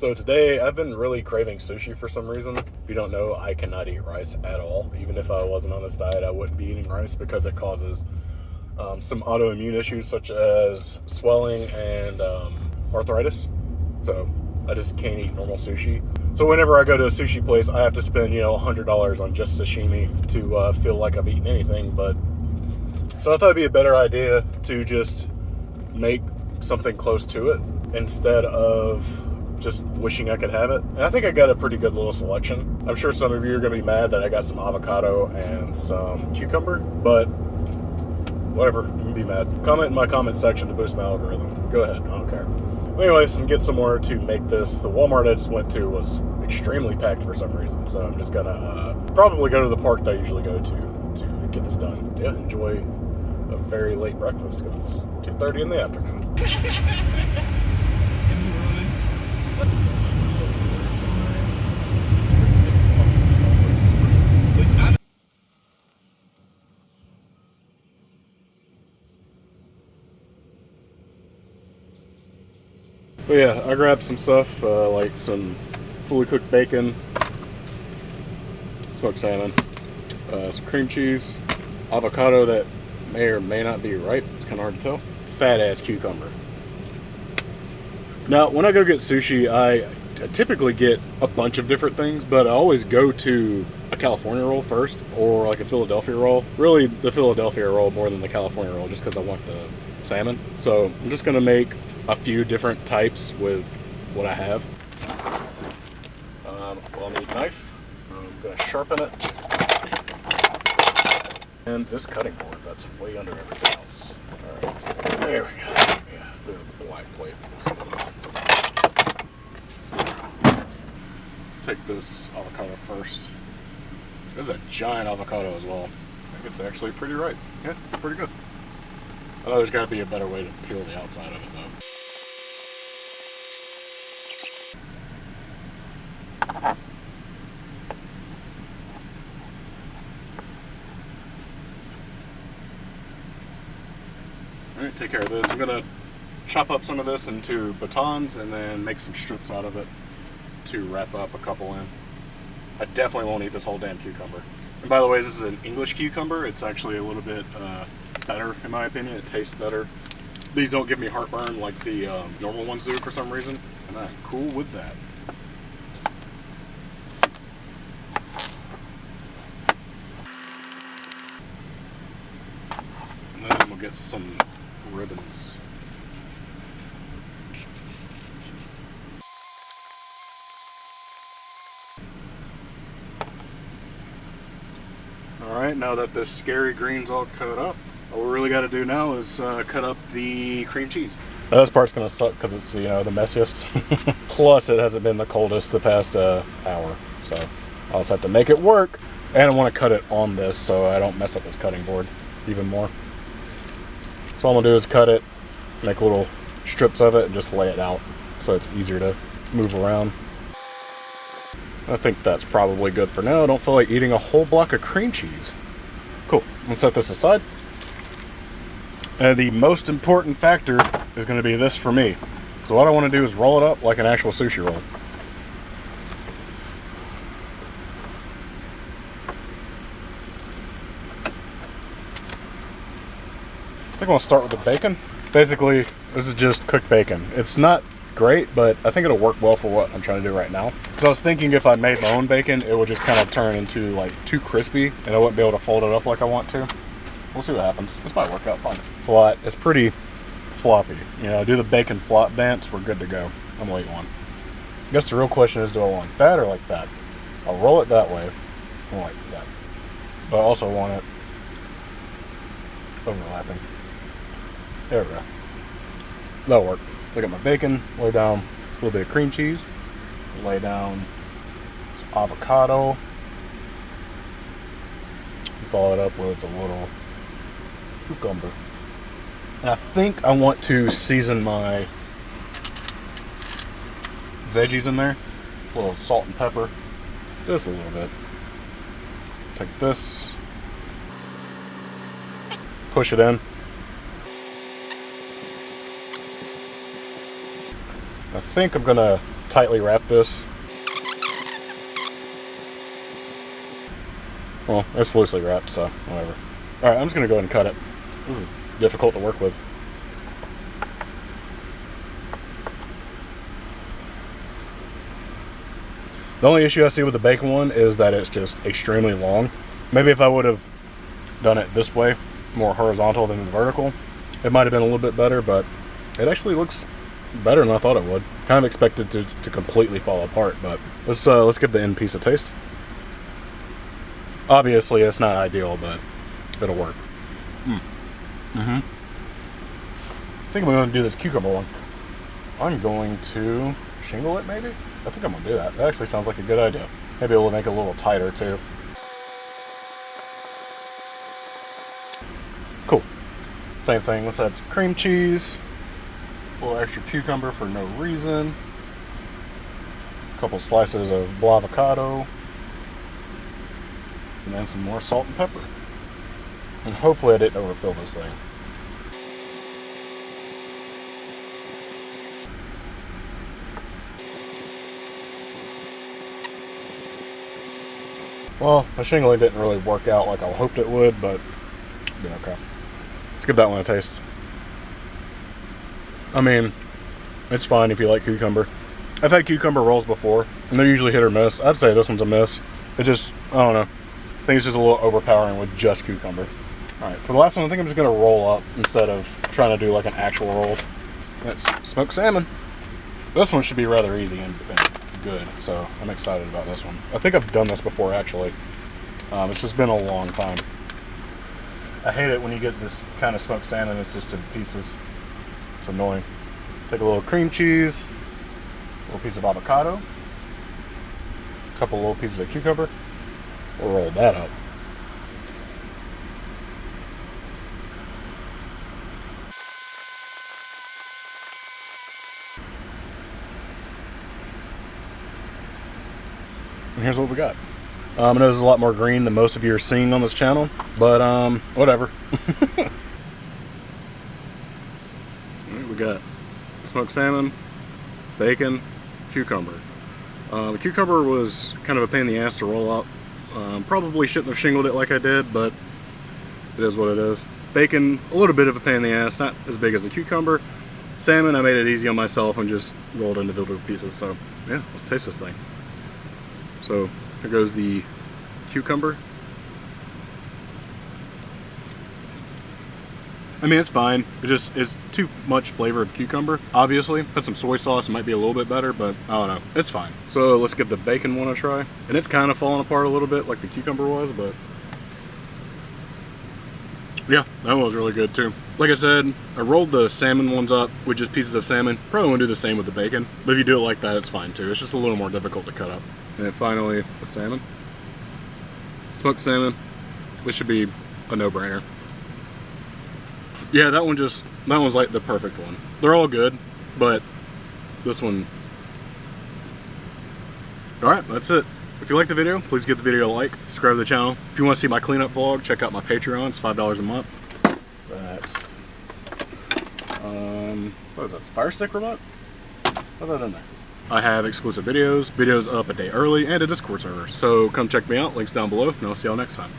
So today I've been really craving sushi for some reason. If you don't know, I cannot eat rice at all. Even if I wasn't on this diet, I wouldn't be eating rice because it causes some autoimmune issues such as swelling and arthritis. So I just can't eat normal sushi. So whenever I go to a sushi place, I have to spend, $100 on just sashimi to feel like I've eaten anything. So I thought it'd be a better idea to just make something close to it instead of just wishing I could have it. And I think I got a pretty good little selection. I'm sure some of you are going to be mad that I got some avocado and some cucumber, but whatever, you can be mad. Comment in my comment section to boost my algorithm. Go ahead, I don't care. Anyways, I'm getting somewhere to make this. The Walmart I just went to was extremely packed for some reason, so I'm just gonna probably go to the park that I usually go to get this done. Yeah, enjoy a very late breakfast because it's 2:30 in the afternoon. But yeah, I grabbed some stuff like some fully cooked bacon, smoked salmon, some cream cheese, avocado that may or may not be ripe, it's kind of hard to tell, fat ass cucumber. Now, when I go get sushi, I typically get a bunch of different things, but I always go to a California roll first, or like a Philadelphia roll. Really, the Philadelphia roll more than the California roll, just because I want the salmon. So I'm just gonna make a few different types with what I have. I'll need a knife. I'm gonna sharpen it. And this cutting board that's way under everything else. All right, there we go. Yeah, bit of a black plate. Take this avocado first. This is a giant avocado as well. I think it's actually pretty ripe. Yeah, pretty good. Oh, there's got to be a better way to peel the outside of it though. Alright, take care of this. I'm going to chop up some of this into batons and then make some strips out of it to wrap up a couple in. I definitely won't eat this whole damn cucumber. And by the way, this is an English cucumber. It's actually a little bit better in my opinion. It tastes better. These don't give me heartburn like the normal ones do for some reason, and I'm cool with that. And then we'll get some ribbons. Alright, now that this scary green's all cut up, all we really got to do now is cut up the cream cheese. Now this part's going to suck because it's, the messiest. Plus, it hasn't been the coldest the past hour. So I'll just have to make it work. And I want to cut it on this so I don't mess up this cutting board even more. So all I'm going to do is cut it, make little strips of it, and just lay it out so it's easier to move around. I think that's probably good for now. I don't feel like eating a whole block of cream cheese. Cool. I'm going to set this aside. And the most important factor is going to be this for me. So what I want to do is roll it up like an actual sushi roll. I think I'm going to start with the bacon. Basically, this is just cooked bacon. It's not great, but I think it'll work well for what I'm trying to do right now. So I was thinking if I made my own bacon, it would just kind of turn into like too crispy and I wouldn't be able to fold it up like I want to. We'll see what happens. This might work out fine. It's pretty floppy. Do the bacon flop dance, we're good to go. I'm gonna eat one. I guess the real question is, do I want that or like that? I'll roll it that way. I like that. But I also want it overlapping. There we go. That'll work. Look at my bacon, lay down a little bit of cream cheese, lay down some avocado, follow it up with a little cucumber. And I think I want to season my veggies in there. A little salt and pepper, just a little bit. Take this, push it in. I think I'm gonna tightly wrap this. Well, it's loosely wrapped, so whatever. Alright, I'm just going to go ahead and cut it. This is difficult to work with. The only issue I see with the bacon one is that it's just extremely long. Maybe if I would have done it this way, more horizontal than vertical, it might have been a little bit better, but it actually looks better than I thought it would. Kind of expected to completely fall apart, but let's give the end piece a taste. Obviously, it's not ideal, but it'll work. I think I'm going to do this cucumber one. I'm going to shingle it, maybe? I think I'm going to do that. That actually sounds like a good idea. Maybe it'll make it a little tighter, too. Cool. Same thing. Let's add some cream cheese. A little extra cucumber for no reason. A couple slices of avocado. And then some more salt and pepper. And hopefully I didn't overfill this thing. Well, the shingling didn't really work out like I hoped it would, but yeah, okay. Let's give that one a taste. I mean, it's fine if you like cucumber. I've had cucumber rolls before, and they're usually hit or miss. I'd say this one's a miss. It just, I don't know. I think it's just a little overpowering with just cucumber. Alright, for the last one, I think I'm just going to roll up instead of trying to do like an actual roll. That's smoked salmon. This one should be rather easy and good, so I'm excited about this one. I think I've done this before, actually. It's just been a long time. I hate it when you get this kind of smoked salmon, it's just in pieces. It's annoying. Take a little cream cheese, a little piece of avocado, a couple little pieces of cucumber. We'll roll that up. And here's what we got. I know there's a lot more green than most of you are seeing on this channel, but whatever. We got smoked salmon, bacon, cucumber. The cucumber was kind of a pain in the ass to roll up. Probably shouldn't have shingled it like I did, but it is what it is. Bacon, a little bit of a pain in the ass, not as big as the cucumber. Salmon, I made it easy on myself and just rolled into little pieces. So yeah, let's taste this thing. So here goes the cucumber. I mean, it's fine. It's too much flavor of cucumber. Obviously, put some soy sauce, it might be a little bit better, but I don't know. It's fine. So let's give the bacon one a try. And it's kind of falling apart a little bit like the cucumber was, but yeah, that one was really good too. Like I said, I rolled the salmon ones up with just pieces of salmon. Probably won't do the same with the bacon, but if you do it like that, it's fine too. It's just a little more difficult to cut up. And then finally, the salmon. Smoked salmon. This should be a no-brainer. Yeah, that one's like the perfect one. They're all good, but this one. Alright, that's it. If you like the video, please give the video a like, subscribe to the channel. If you want to see my cleanup vlog, check out my Patreon. It's $5 a month. That's what is that? Fire stick remote? Put that in there. I have exclusive videos up a day early, and a Discord server. So come check me out, links down below, and I'll see y'all next time.